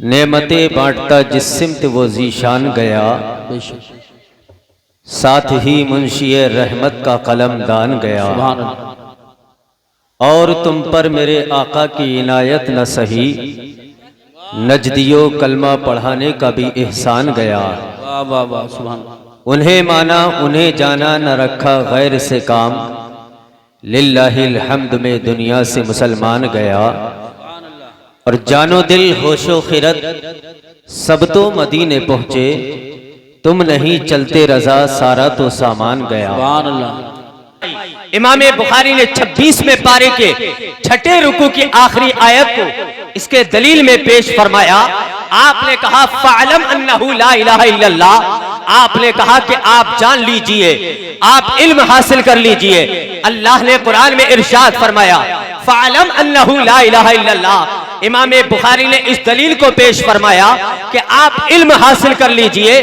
نعمتیں بانٹتا جس سمت وہ ذیشان گیا، ساتھ ہی منشی رحمت کا قلم دان گیا۔ اور تم پر میرے آقا کی عنایت نہ سہی، نجدیوں کلمہ پڑھانے کا بھی احسان گیا۔ انہیں مانا انہیں جانا نہ رکھا غیر سے کام، للہ الحمد میں دنیا سے مسلمان گیا۔ اور جان و دل ہوش و خرد سب تو مدینے پہنچے، تم نہیں چلتے رضا سارا تو سامان گیا۔ امام بخاری نے 26ویں پارے کے چھٹے رکوع کی آخری آیت کو اس کے دلیل میں پیش فرمایا۔ آپ نے کہا فَعْلَمْ أَنَّهُ لَا إِلَهَ إِلَّا اللَّهُ، آپ نے کہا کہ آپ جان لیجئے، آپ علم حاصل کر لیجئے۔ اللہ نے قرآن میں ارشاد فرمایا فَعْلَمْ أَنَّهُ لَا إِلَهَ إِلَّا اللَّهُ۔ امام بخاری نے اس دلیل کو پیش فرمایا کہ آپ علم حاصل کر لیجئے،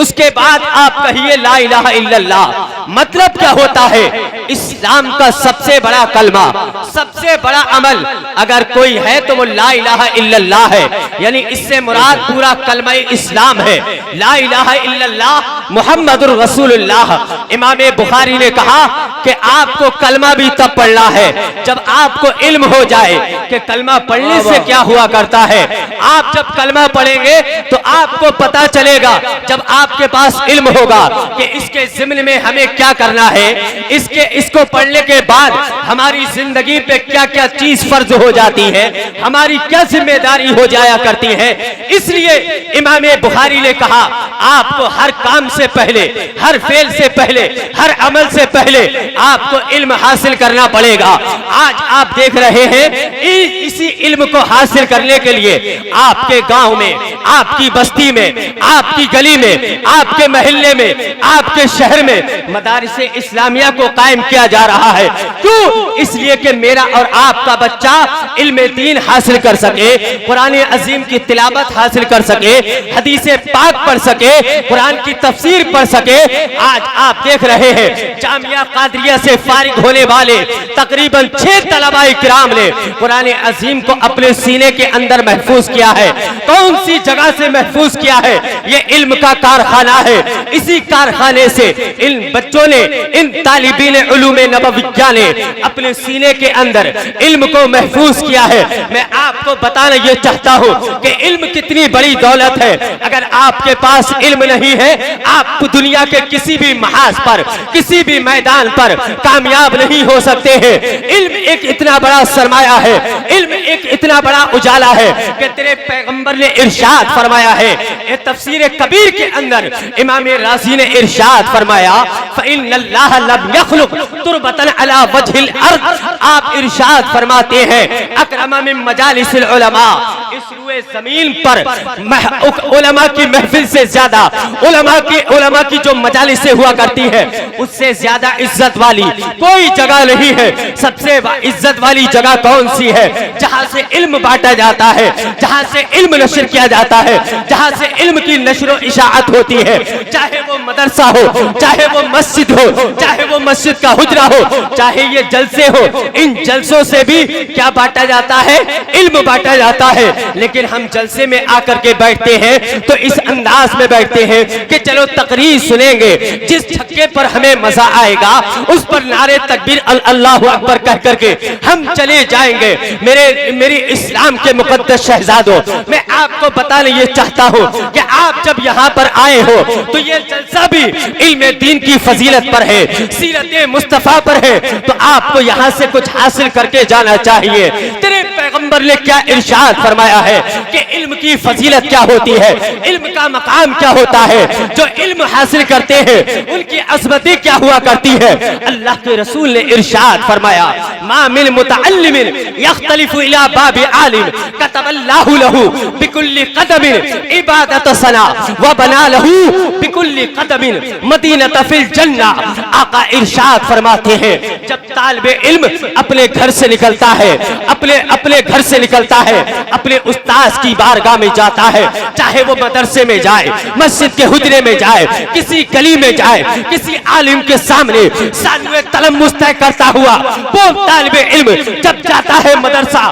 اس کے بعد آپ کہیے لا الہ الا اللہ۔ مطلب کیا ہوتا ہے؟ اسلام کا سب سے بڑا کلمہ، سب سے بڑا عمل اگر کوئی ہے تو وہ لا الہ الا اللہ ہے، یعنی اس سے مراد پورا کلمہ اسلام ہے، لا الہ الا اللہ محمد الرسول اللہ۔ امام بخاری نے کہا کہ آپ کو کلمہ بھی تب پڑھنا ہے جب آپ کو علم ہو جائے کہ کلمہ پڑھنے سے کیا ہوا کرتا ہے۔ آپ جب کلمہ پڑھیں گے تو آپ کو پتا چلے گا، جب آپ کے پاس علم ہوگا کہ اس کے ضمن میں ہمیں کیا کرنا ہے، اس کو پڑھنے کے بعد ہماری زندگی پہ کیا کیا چیز فرض ہو جاتی ہے، ہماری کیا ذمہ داری ہو جایا کرتی ہے۔ اس لیے امام بخاری نے کہا آپ کو ہر کام سے پہلے، ہر فعل سے پہلے، ہر عمل سے پہلے آپ کو علم حاصل کرنا پڑے گا۔ آج آپ دیکھ رہے ہیں اسی علم کو حاصل کرنے کے لیے آپ کے گاؤں میں، آپ کی بستی میں، آپ کی گلی میں، آپ کے محلے میں، آپ کے شہر میں مدارس اسلامیہ کو قائم کیا جا رہا ہے۔ کیوں؟ اس لیے کہ میرا اور آپ کا بچہ علم دین حاصل کر سکے، قرآن عظیم کی تلاوت حاصل کر سکے، حدیث پاک پڑھ سکے، قرآن کی تفسیر پڑھ سکے۔ آج آپ دیکھ رہے ہیں جامعہ قادریہ سے فارغ ہونے والے تقریباً 6 طلباء کرام نے قرآن عظیم کو اپنے سینے کے اندر محفوظ کیا ہے۔ کون سی جگہ سے محفوظ کیا ہے؟ یہ علم کا کارخانہ ہے۔ اسی کارخانے سے ان بچوں نے، ان طالبین علوم نبویہ نے اپنے سینے کے اندر علم کو محفوظ کیا ہے۔ میں آپ کو بتانا یہ چاہتا ہوں کہ علم کتنی بڑی دولت ہے۔ اگر آپ کے پاس علم نہیں ہے، آپ دنیا کے کسی بھی محاذ پر، کسی بھی میدان پر کامیاب نہیں ہو سکتے ہیں۔ علم ایک اتنا بڑا سرمایہ ہے، علم ایک اتنا بڑا اجالا ہے کہ تیرے پیغمبر نے ارشاد فرمایا ہے، تفسیر کبیر کے اندر امام رازی نے ارشاد فرمایا فَإِنَّ اللَّهَ لَمْ يَخْلُقْ تُرْبَةً عَلَى وَجْهِ الْأَرْضِ۔ آپ ارشاد فرماتے ہیں اکرم من مجالس العلماء، اس روئے زمین پر علماء کی محفل سے زیادہ، علماء کی جو مجالس سے ہوا کرتی ہے اس سے زیادہ عزت والی کوئی جگہ نہیں ہے۔ سب سے عزت والی جگہ کون سی ہے؟ جہاں سے علم بانٹا جاتا ہے، جہاں سے علم نشر کیا جاتا ہے، جہاں سے علم کی نشر و اشاعت ہوتی ہے، چاہے وہ مدرسہ ہو، چاہے وہ مسجد ہو، چاہے وہ مسجد کا حجرہ ہو، چاہے یہ جلسے ہو۔ ان جلسوں سے بھی کیا بانٹا جاتا ہے؟ علم بانٹا جاتا ہے۔ لیکن ہم جلسے میں آ کر کے بیٹھتے ہیں تو اس انداز میں بیٹھتے ہیں کہ چلو تقریر سنیں گے، جس چھکے پر ہمیں مزہ آئے گا اس پر نعرے تکبیر اللہ اکبر کہہ کر کے ہم چلے جائیں گے۔ میری اسلام کے مقدس شہزادوں، میں آپ کو بتانا یہ چاہتا ہوں کہ آپ جب یہاں پر آئے ہو تو یہ جلسہ بھی علم دین کی فضیلت پر ہے، سیرت مصطفیٰ پر ہے، تو آپ کو یہاں سے کچھ حاصل کر کے جانا چاہیے۔ تیرے پیغمبر نے کیا ارشاد فرمایا ہے کہ علم کی فضیلت کیا ہوتی ہے، علم کا مقام کیا ہوتا ہے، جو علم حاصل کرتے ہیں ان کی عظمتیں کیا ہوا کرتی ہے۔ اللہ کے رسول نے ارشاد فرمایا ما من متعلم یختلف الی باب عالم کتب اللہ لہ بکل قدم عبادت سنا وبنا لہ بکل قدم مدینۃ فی الجنہ۔ آقا ارشاد فرماتے ہیں جب طالب علم اپنے گھر سے نکلتا ہے، اپنے گھر سے نکلتا ہے، اپنے استاذ کی بارگاہ میں جاتا ہے، چاہے وہ مدرسے میں جائے، مسجد کے حجرے میں جائے، کسی گلی میں جائے، کسی عالم کے سامنے ثانوی تلمس طے کرتا ہوا وہ طالب علم جب جاتا ہے مدرسہ،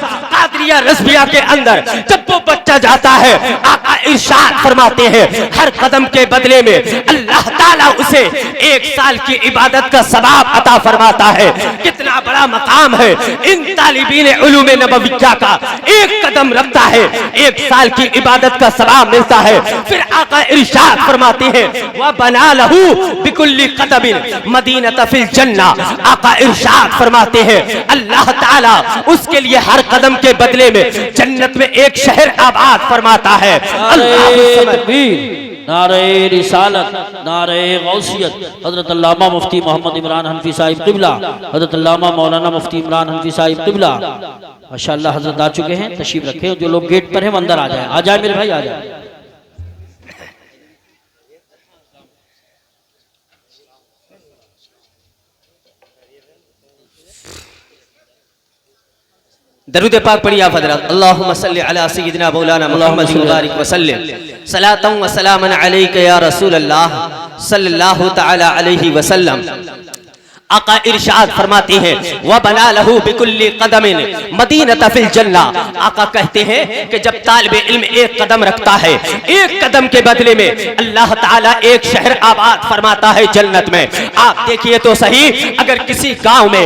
قادریہ رضویہ کے اندر جب وہ بچہ جاتا ہے آقا ارشاد فرماتے ہیں ہر قدم کے بدلے میں اللہ تعالیٰ اسے 1 سال کی عبادت کا ثواب عطا فرماتا ہے. کتنا بڑا مقام ہے ان طالبین علوم نبویہ کا. 1 قدم رکھتا ہے 1 سال کی عبادت کا ثواب ملتا ہے. پھر آقا ارشاد فرماتے ہیں وَبَنَا لَهُ بِكُلِّ قَدَمٍ مَدِينَةً فِي الْجَنَّةِ. آقا ارشاد فرماتے ہیں اللہ تعالیٰ اس کے لیے ہر قدم کے بدلے میں جنت میں ایک شہر آباد فرماتا ہے. نعرہ تکبیر، نعرہ رسالت، نعرہ غوثیت. حضرت علامہ مفتی محمد عمران حنفی صاحب قبلہ، حضرت علامہ مولانا مفتی عمران حنفی صاحب قبلہ ماشاءاللہ حضرت آ چکے ہیں. تشریف رکھیں. جو لوگ گیٹ پر ہیں وہ اندر آ جائیں. آ جائیں میرے بھائی، آ جائیں. درود پاک پڑھیے آپ حضرات. اللہم صلی علی سیدنا مولانا محمد مبارک وسلم. صلاۃ و سلام علیک یا رسول اللہ صلی اللہ تعالی علیہ وسلم. آقا ارشاد فرماتے ہیں وَبَنَا لَهُ بِكُلِّ قَدَمٍ مَدِينَةً فِي الْجَنَّةِ. آقا کہتے ہیں کہ جب طالب علم 1 قدم رکھتا ہے 1 قدم کے بدلے میں اللہ تعالیٰ ایک شہر آباد فرماتا ہے جنت میں. آپ دیکھئے تو صحیح اگر کسی گاؤں میں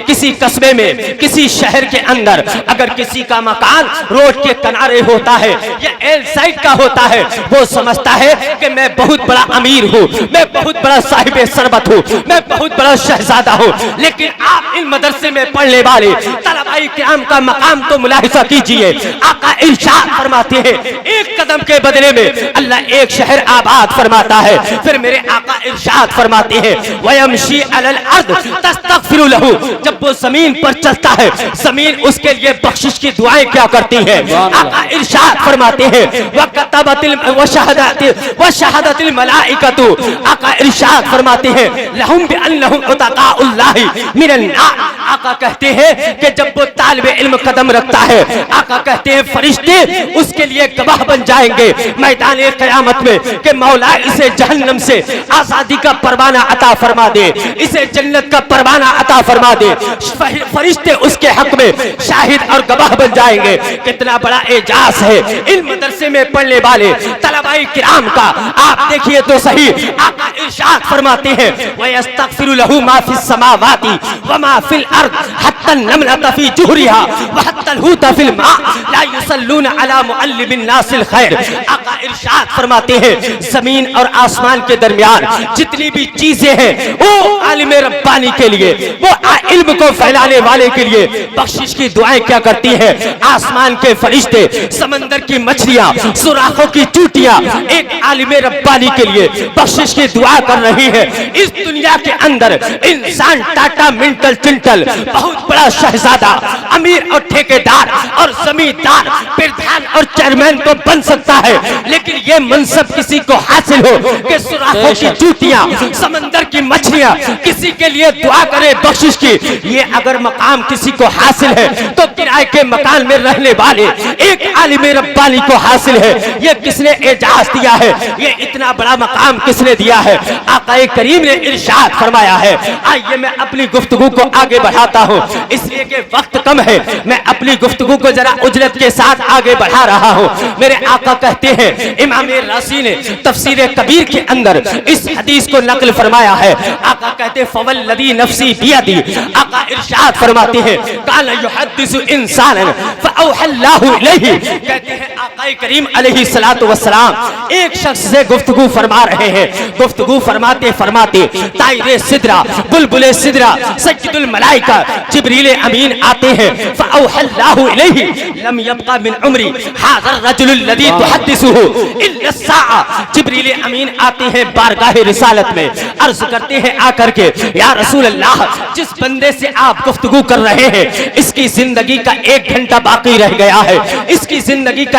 کسی قصبے میں کسی شہر کے اندر اگر کسی کا مکان روڈ کے کنارے ہوتا ہے یا ایل سائٹ کا ہوتا ہے وہ سمجھتا ہے کہ میں بہت بڑا امیر ہوں, میں بہت بڑا صاحب ثروت ہوں, میں بہت بڑا شہزادہ ہوں. لیکن آپ ان مدرسے میں پڑھنے والے طلباء کرام کا مقام تو ملاحظہ کیجئے. آقا ارشاد فرماتے ہیں 1 قدم کے بدلے میں اللہ ایک شہر آباد فرماتا ہے. پھر میرے آقا ارشاد فرماتے ہیں وَيَمْشِي عَلَى الْأَرْضِ تَسْتَغْفِرُ لَهُ. جب وہ زمین پر چلتا ہے زمین اس کے لیے بخشش کی دعائیں کیا کرتی ہے. آقا ارشاد فرماتے ہیں وَشَهَدَتِ الْمَلَائِكَةُ. آقا ارشاد فرماتے ہیں لَهُمْ بِأَنَّهُمْ عُتَقَاءُ اللَّهِ مِنَ النَّارِ. آقا کہتے ہیں کہ جب وہ طالب علم قدم رکھتا ہے آقا کہتے ہیں فرشتے اس کے لیے گواہ بن جائیں گے میدان قیامت میں کہ مولا اسے جہنم سے آزادی کا پروانہ عطا فرما دے, اسے جنت کا پروانہ عطا فرما دے. فرشتے اس کے حق میں شاہد اور گواہ بن جائیں گے. کتنا بڑا اعجاز ہے ان مدرسے میں پڑھنے والے طلباء کرام کا. آپ دیکھئے تو صحیح آقا ارشاد فرماتے ہیں وَيَسْتَغْفِرُ لَهُ مَا فِي السَّمَاوَاتِ وَمَا فِي الْأَرْضِ حَتَّى النَّمْلَةَ فِي جُحْرِهَا وَحَتَّى الْحُوتَ فِي الْمَاءِ لَا يُصَلُّونَ عَلَى مُعَلِّمِ النَّاسِ الْخَيْرِ. آقا ارشاد فرماتے ہیں زمین اور آسمان کے درمیان جتنی بھی چیزیں ہیں وہ عالم ربانی کے لیے, وہ علم کو پھیلانے والے کے لیے بخشش کی دعائیں کیا کرتی ہیں. آسمان کے فرشتے, سمندر کی مچھلیاں, سوراخوں کی چوٹیاں ایک عالم ربانی کے لیے بخشش کی دعا کر رہی ہے. اس دنیا کے اندر انسان ٹاٹا منٹل چنٹل بہت بڑا شہزادہ, امیر اور ٹھیکیدار اور زمیندار, پردھان اور چیئرمین تو بن سکتا ہے, لیکن یہ منصب کسی کو حاصل ہو کہ سوراخوں کی چوٹیاں, سمندر کی مچھلیاں کسی کے لیے دعا کرے بخشش کی, یہ اگر مقام کسی کو حاصل ہے تو کرائے کے مکان میں رہنے والے ایک عالم ربانی کو حاصل ہے. یہ کس نے اعجاز دیا ہے, یہ اتنا بڑا مقام کس نے دیا ہے. آقا کریم نے ارشاد فرمایا ہے. آئیے میں اپنی گفتگو کو آگے بڑھاتا ہوں اس لیے کہ وقت کم ہے, میں اپنی گفتگو کو ذرا اجلت کے ساتھ آگے بڑھا رہا ہوں. میرے آقا کہتے ہیں, امام رازی نے تفسیر کبیر کے اندر اس حدیث کو نقل فرمایا ہے. آقا کہتے ہیں فوالذی نفسی بیدی. آقا ارشاد فرماتے ہیں کان یحدث انسانا فاوحى اللہ الیہ. کہتے ہیں آقا کریم علیہ الصلوۃ والسلام ایک شخص سے گفتگو فرما رہے ہیں. گفتگو فرماتے فرماتے طائر سدرہ, بلبل سدرہ, سید الملائکہ جبریل امین آتے ہیں. فاوحى اللہ الیہ لم يبقى من عمری هذا الرجل الذي تحدثه الا الساعة. جبریل امین آتے ہیں بارگاہ رسالت میں, عرض کرتے ہیں آ کر کے یا رسول اللہ جس بندے سے آپ گفتگو کر رہے ہیں اس کی زندگی کا 1 گھنٹہ باقی رہ گیا ہے, اس کی زندگی کا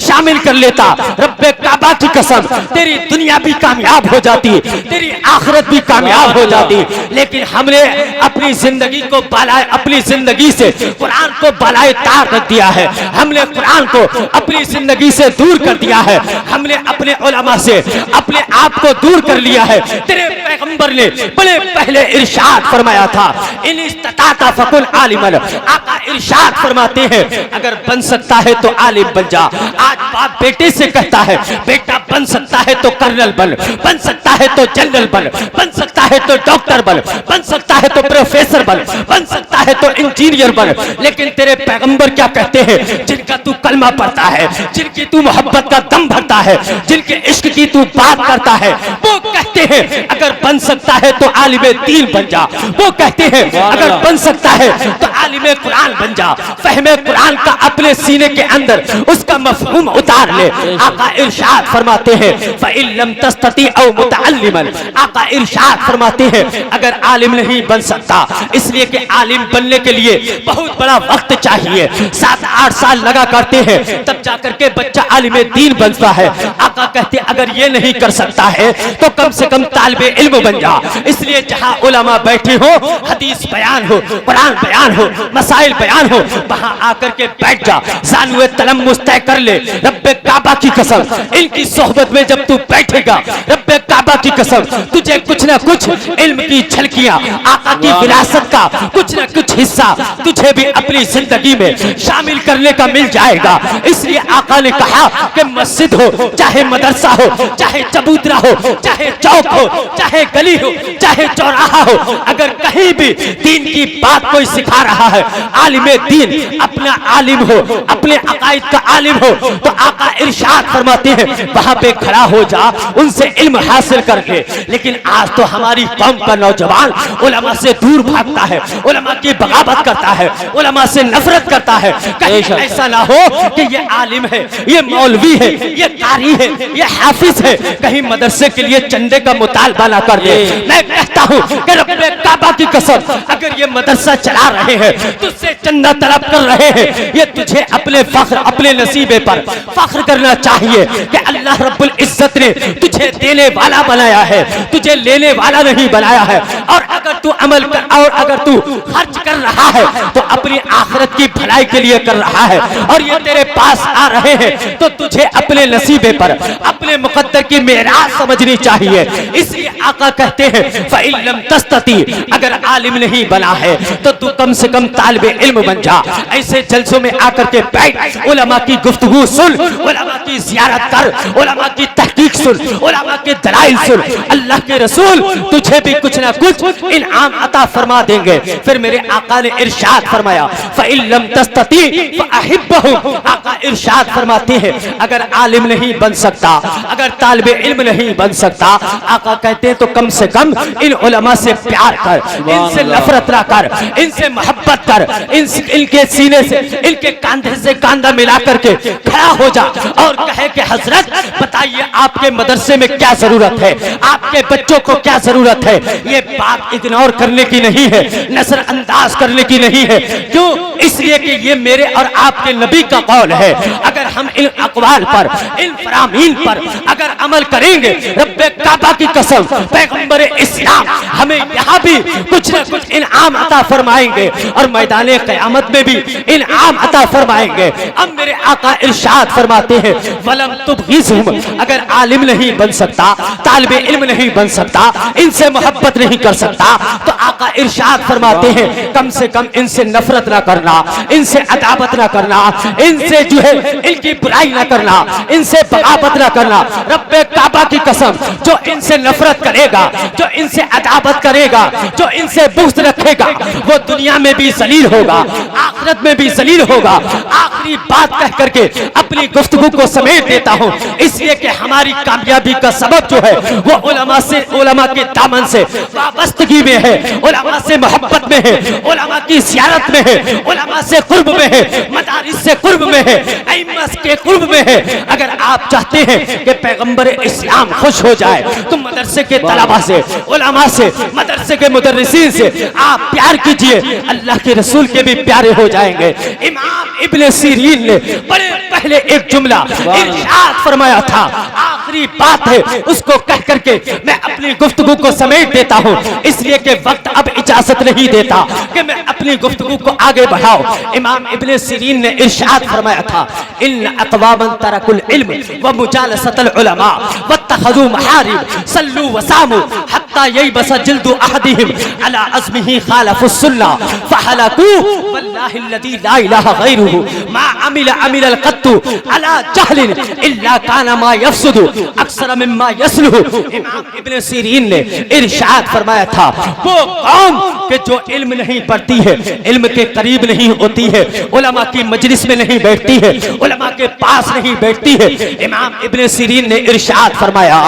شامل کر لیتا، رب کعبہ کی قسم تیری دنیا بھی کامیاب ہو جاتی، تیری آخرت بھی کامیاب ہو جاتی۔ لیکن ہم نے اپنی زندگی کو بالائے، اپنی زندگی سے قرآن کو بالائے تار رکھ دیا ہے، ہم نے قرآن کو اپنی زندگی سے دور کر دیا ہے، ہم نے اپنے علماء سے اپنے آپ کو دور کر لیا ہے۔ تیرے پیغمبر نے بڑے پہلے ارشاد فرمایا تھا، ان استطاعت فکن عالما، آقا ارشاد فرماتے ہیں اگر بن سکتا ہے تو عالم بن جا۔ آج باپ بیٹے سے کہتا ہے بیٹا بن سکتا ہے تو کرنل بن سکتا ہے تو جنرل بن سکتا ہے تو ڈاکٹر بن سکتا ہے تو پروفیسر بن سکتا ہے تو انجینئر بن۔ لیکن تیرے پیغمبر کیا کہتے ہیں؟ جن کا تو کلمہ پڑھتا ہے، جن کی تو محبت کا دم بھرتا ہے، جن کے عشق کی تو بات کرتا ہے، وہ کہتے ہیں اگر بن سکتا ہے تو عالم دین بن جا۔ وہ کہتے ہیں اگر بن سکتا ہے تو عالم قرآن بن جا، فہم قرآن کا اپنے سینے کے اندر اس کا مفہوم اتار لے۔ آقا ارشاد فرماتے ہیں فَإِن لَمْ تَسْتَطِعْ أَوْ مُتَعَلِّمًا، آقا ارشاد فرماتے ہیں اگر عالم نہیں بن سکتا، اس لیے کہ عالم بننے کے لیے بہت بڑا وقت چاہیے، 7-8 سال لگا کرتے ہیں تب جا کر کے بچہ عالم دین بنتا ہے۔ آقا کہتے اگر یہ نہیں کر سکتا ہے تو کم سے کم طالب علم بن جا۔ اس لیے جہاں علماء بیٹھے ہو، حدیث بیان ہو، قرآن بیان ہو، مسائل بیان ہو، وہاں آ کر کے بیٹھ جا، زانوے تلمس طے کر لے۔ رب کعبہ کی قسم ان کی صحبت میں جب تو بیٹھے گا، رب کعبہ کی قسم تجھے کچھ نہ کچھ علم کی جھلکیاں، آقا کی وراثت کا کچھ نہ کچھ حصہ تجھے بھی اپنی زندگی میں شامل کرنے کا مل جائے گا۔ اس لیے آقا نے کہا کہ مسجد ہو، چاہے مدرسہ ہو، چاہے چبوترا ہو، چاہے چوک ہو، چاہے گلی ہو، چاہے چوراہا ہو، اگر کہیں بھی دین کی بات کوئی سکھا رہا ہے، عالم دین اپنا عالم ہو، اپنے عقائد کا عالم ہو، تو آقا ارشاد فرماتے ہیں وہاں پہ کھڑا ہو جا، ان سے علم حاصل کر کے۔ لیکن آج تو ہماری قوم کا نوجوان علماء سے دور بھاگتا ہے، علماء کی بغاوت کرتا ہے، علماء سے نفرت کرتا ہے۔ کہیں ایسا نہ ہو کہ یہ عالم ہے، یہ مولوی ہے، یہ قاری ہے، یہ حافظ ہے، کہیں مدرسے کے لیے چندے کا مطالبہ نہ کر دے۔ میں کہتا ہوں کہ رب کعبہ کی قسم اگر یہ مدرسہ چلا رہے ہیں، تجھ سے چندہ طلب کر رہے ہیں، یہ تجھے اپنے فخر، اپنے نصیبے پر فخر کرنا چاہیے کہ اللہ رب العزت نے تجھے دینے والا بنایا ہے، تجھے لینے والا نہیں بنایا ہے۔ اور اگر تو عمل کر، اور اگر تو خرچ کر رہا ہے تو اپنی آخرت کی بھلائی کے لیے کر رہا ہے، اور یہ تیرے پاس آ رہے ہیں تو تجھے اپنے نصیبے پر، اپنے مقدر کی معراج سمجھنی چاہیے۔ اس لیے آقا کہتے ہیں فَإِن لَمْ تَسْتَطِعْ، اگر عالم نہیں بنا ہے تو تو کم سے کم طالب علم بن جا۔ ایسے جلسوں میں آ کر کے بیٹھ، علماء کی گفتگو سن، علماء کی زیارت کر، علماء کی تحقیق سن، علماء کے دلائل سن۔ اللہ کے رسول تجھے بھی کچھ نہ کچھ انعام عطا فرما دیں گے۔ پھر میرے آقا نے ارشاد فرمایا فَإِن لَمْ تَسْتَطِعْ فَأَحِبَّهُمْ، آقا ارشاد فرماتے ہیں اگر عالم نہیں بن سکتا، اگر طالب علم نہیں بن سکتا، آقا کہتے ہیں تو کم سے کم ان علماء سے پیار کر، ان سے نفرت نہ کر، ان سے محبت کر، ان کے سینے سے، ان کے کاندھے سے کاندھا ملا کر کے کھڑا ہو جا اور کہے کہ حضرت بتائیے آپ کے مدرسے میں کیا ضرورت ہے، آپ کے بچوں کو کیا ضرورت ہے۔ یہ بات اگنور کرنے کی نہیں ہے، نظر انداز کرنے کی نہیں ہے۔ کیوں؟ اس لیے کہ یہ میرے اور آپ کے نبی کا قول ہے۔ اگر ہم ان اقوال پر، ان فرامین پر اگر عمل کریں گے، رب کعبہ کی قسم پیغمبر اسلام ہمیں یہاں بھی کچھ نہ کچھ انعام عطا فرمائیں گے اور میدان قیامت میں بھی انعام عطا فرمائیں گے۔ اب میرے آقا ارشاد فرماتے ہیں وَلَمْ تُبْغِضْهُمْ، اگر عالم نہیں بن سکتا، طالب علم نہیں بن سکتا، ان سے محبت نہیں کر سکتا، تو آقا ارشاد فرماتے ہیں کم سے کم ان سے نفرت نہ کرنا، ان سے عداوت نہ کرنا، ان سے جو ہے ان کی برائی نہ کرنا، ان سے بغاوت نہ کرنا۔ رب کعبہ کی قسم جو ان سے نفرت کرے گا، جو ان سے عداوت کرے گا، جو ان سے بغض رکھے گا، وہ دنیا میں بھی ذلیل ہوگا، آخرت میں بھی ذلیل ہوگا۔ آخری بات کہہ کر کے اپنی گفتگو کو سمیٹ دیتا ہوں، اس لیے کہ ہماری کامیابی کا سبب جو ہے وہ علماء سے، علماء کے دامن سے وابستگی میں ہے، علماء سے محبت میں ہے، علماء کی زیارت میں ہے، علماء سے قرب میں ہے، مدارس سے قرب میں ہے، ائمہ کے قرب میں ہے۔ اگر آپ چاہتے ہیں کہ پیغمبر اسلام خوش ہو جائے تو مدرسے کے طلباء سے، علماء سے، مدرسے کے مدرسین سے آپ پیار کیجئے، اللہ کے رسول کے بھی پیارے ہو جائیں گے۔ امام ابن سیرین نے بڑے پہلے ایک جملہ ارشاد فرمایا تھا، آخری بات ہے اس کو کہہ کر کے میں اپنی گفتگو کو سمیٹ دیتا ہوں، اس لیے کہ وقت اب اجازت نہیں دیتا کہ میں اپنی گفتگو کو آگے بڑھاؤں۔ امام ابن سیرین نے ارشاد فرمایا تھا، ان اقواما ترکوا العلم ومجالسۃ العلماء واتخذوا محارم صلوا وصاموا حتى ييبس جلد احدهم على عزمه خالف السنة فهلكوا والله الذي لا اله غيره ما عمل القط على جهل الا كان ما يفسد اکثر مما يصلح۔ امام ابن سیرین نے ارشاد فرمایا تھا، وہ قوم کہ جو علم نہیں پڑھتی ہے، علم کے قریب نہیں ہوتی ہے، علماء کی مجلس میں نہیں بیٹھتی ہے، علماء کے پاس نہیں بیٹھتی ہے، امام ابن سیرین نے ارشاد فرمایا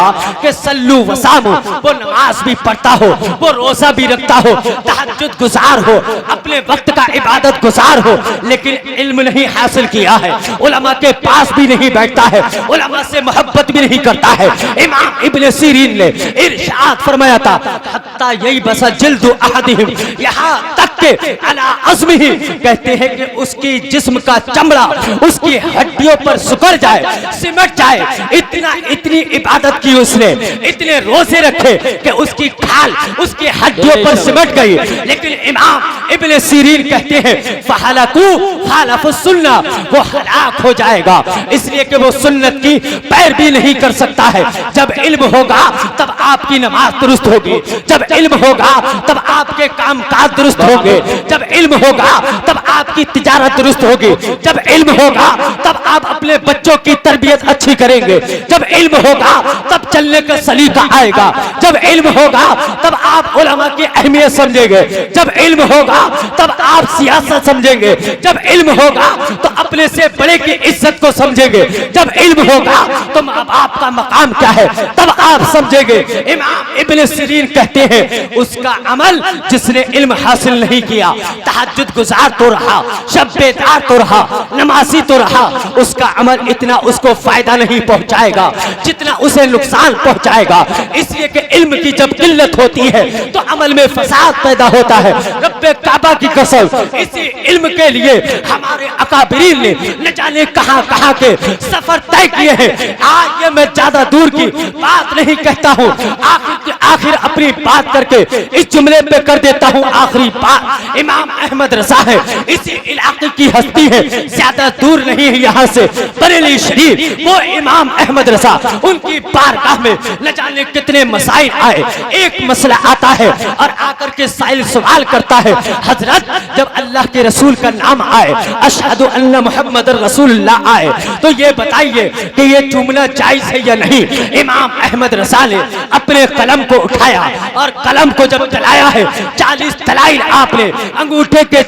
کہ صلو وصامو، وہ نماز بھی پڑھتا ہو، وہ روزہ بھی رکھتا ہو، تہجد گزار ہو، اپنے وقت کا عبادت گزار ہو، لیکن علم نہیں حاصل کیا ہے، علماء کے پاس بھی نہیں بیٹھتا ہے، علماء سے محبت بھی نہیں کرتا ہے۔ امام ابن سیرین نے ارشاد فرمایا تھا، حتی ییبس جلد احدہم، یہاں تک کہ علی عزمہ، کہتے ہیں کہ اس کی جسم کا چمڑا اس کی ہڈیوں پر سکڑ جائے، سمٹ جائے، اتنی عبادت کی اس نے، اتنے روزے رکھے کہ اس کی کھال اس کی ہڈیوں پر سمٹ گئی، لیکن امام ابن سیرین کہتے ہیں فَحَلَكُوا خَالَفُ السُّنَّةِ، وہ ہلاک ہو جائے گا، اس لیے کہ وہ سنت کی پیروی نہیں کر سکتا ہے۔ جب علم ہوگا تب آپ کی نماز درست ہوگی، جب علم ہوگا تب آپ کے کام کاج درست ہوں گے، جب علم ہوگا تب آپ کی تجارت درست ہوگی، جب علم ہوگا تب آپ اپنے بچوں کی تربیت اچھی کریں گے، جب علم ہوگا تب چلنے کا سلیقہ آئے گا، جب علم ہوگا تب آپ علماء کی اہمیت سمجھیں گے، جب علم ہوگا تب آپ سیاست سمجھیں گے، جب علم ہوگا تو اپنے سے بڑے کی عزت کو سمجھیں گے، جب علم ہوگا تو ماں باپ کا مقام کیا ہے تب آپ سمجھیں گے۔ امام ابن سیرین کہتے ہیں اس کا عمل، جس نے علم حاصل نہیں کیا، تہجد گزار تو رہا، شب بیدار تو رہا، نمازی تو رہا، اس کا عمل اتنا اس کو فائدہ نہیں پہنچائے گا جتنا اسے نقصان پہنچائے گا، اس لیے کہ علم کی جب قلت ہوتی ہے تو عمل میں فساد پیدا ہوتا ہے۔ رب کعبہ کی قسم، اسی علم کے لیے ہمارے اکابرین نے نہ جانے کہاں کہاں کے سفر طے کیے ہیں۔ آج یہ میں زیادہ دور کی بات نہیں کہتا ہوں، آخر اپنی بات کر کے اس جملے پہ کر دیتا ہوں آخری بات۔ امام احمد رضا ہے، اسی علاقے کی ہستی ہے، زیادہ دور نہیں ہے یہاں سے، بریلی شریف، وہ امام احمد رضا، ان کی بارگاہ میں نہ جانے کتنے مسائل آئے۔ ایک مسئلہ آتا ہے اور آ کر کے سائل سوال کرتا ہے، حضرت جب اللہ کے رسول کا نام آئے، اشہد ان محمد رسول اللہ آئے، تو یہ بتائیے کہ یہ چومنا جائز ہے یا نہیں؟ امام احمد رضا نے اپنے قلم کو اٹھایا اور قلم کو جب چلایا ہے، 40 دلائل آپ نے انگوٹھے کے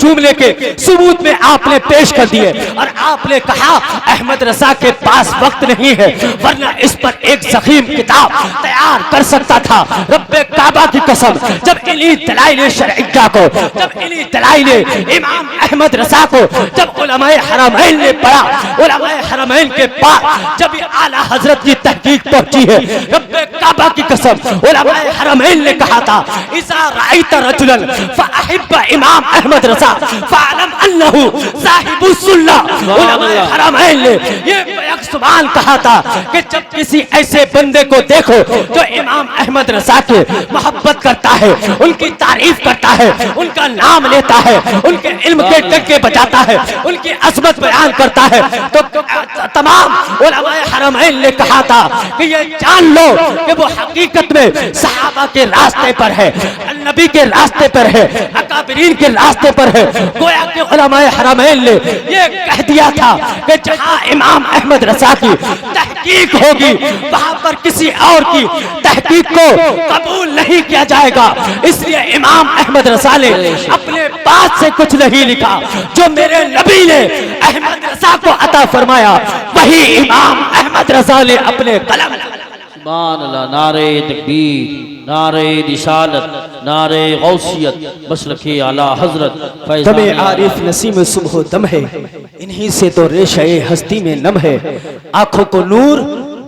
چومنے کے ثبوت میں آپ نے پیش کر دیے، اور آپ نے کہا احمد رضا کے پاس وقت نہیں ہے، ورنہ اس پر ایک ضخیم کتاب تیار کر سکتا تھا۔ رب کعبہ کی قسم، جب انہی دلائل شرعیہ کو، جب انہی دلائل امام احمد رضا کو جب علماء حرمین نے پڑھا، علماء حرمین کے پاس جب یہ اعلیٰ حضرت کی تحقیق پہنچی ہے، رب کعبہ کی قسم، علماء حرمین نے کہا تھا اذا رأیت رجلا فاحب امام احمد رضا فاعلم انہ صاحب السنہ۔ علماء حرمین نے یہ بیک زبان کہا تھا کہ جب کسی ایسے بندے کو دیکھو جو امام احمد رضا کے محبت کرتا ہے، ان کی تعریف کرتا ہے، ان کا نام لیتا ہے، ان کے علم کے ڈنکے بجاتا ہے، ان کی عظمت بیان کرتا ہے، تو تمام علماء حرمین نے کہا تھا کہ یہ جان لو کہ وہ حقیقت میں صحابہ کے راستے پر ہے، نبی کے راستے پر ہے، اکابرین کے راستے پر ہے۔ گویا کہ علماء حرمین نے یہ کہہ دیا تھا کہ جہاں امام احمد رضا کی تحقیق ہوگی وہاں پر کسی اور کی تحقیق کو قبول نہیں کیا جائے گا۔ اس لیے امام احمد رضا نے اپنے پاس سے کچھ نہیں لکھا، جو میرے نبی نے احمد رضا کو عطا فرمایا وہی امام احمد رضا نے اپنے قلم۔ سبحان اللہ، نعرہ تکبیر، نعرہ رسالت، نعرہ غوثیت، مسلک اعلیٰ حضرت دم عارف نسیم صبح و دم ہے، انہی سے تو ریشہ ہستی میں نم ہے، آنکھوں کو نور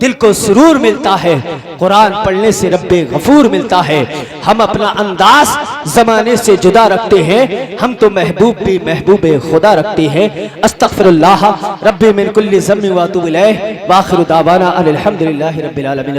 دل کو سرور ملتا ہے، قرآن پڑھنے سے رب غفور ملتا ہے۔ ہم اپنا انداز زمانے سے جدا رکھتے ہیں، ہم تو محبوب بھی محبوب خدا رکھتے ہیں۔ استغفر اللہ ربی من کل ذنب واتوب الیہ، وآخر دعوانا ان الحمدللہ رب العالمین۔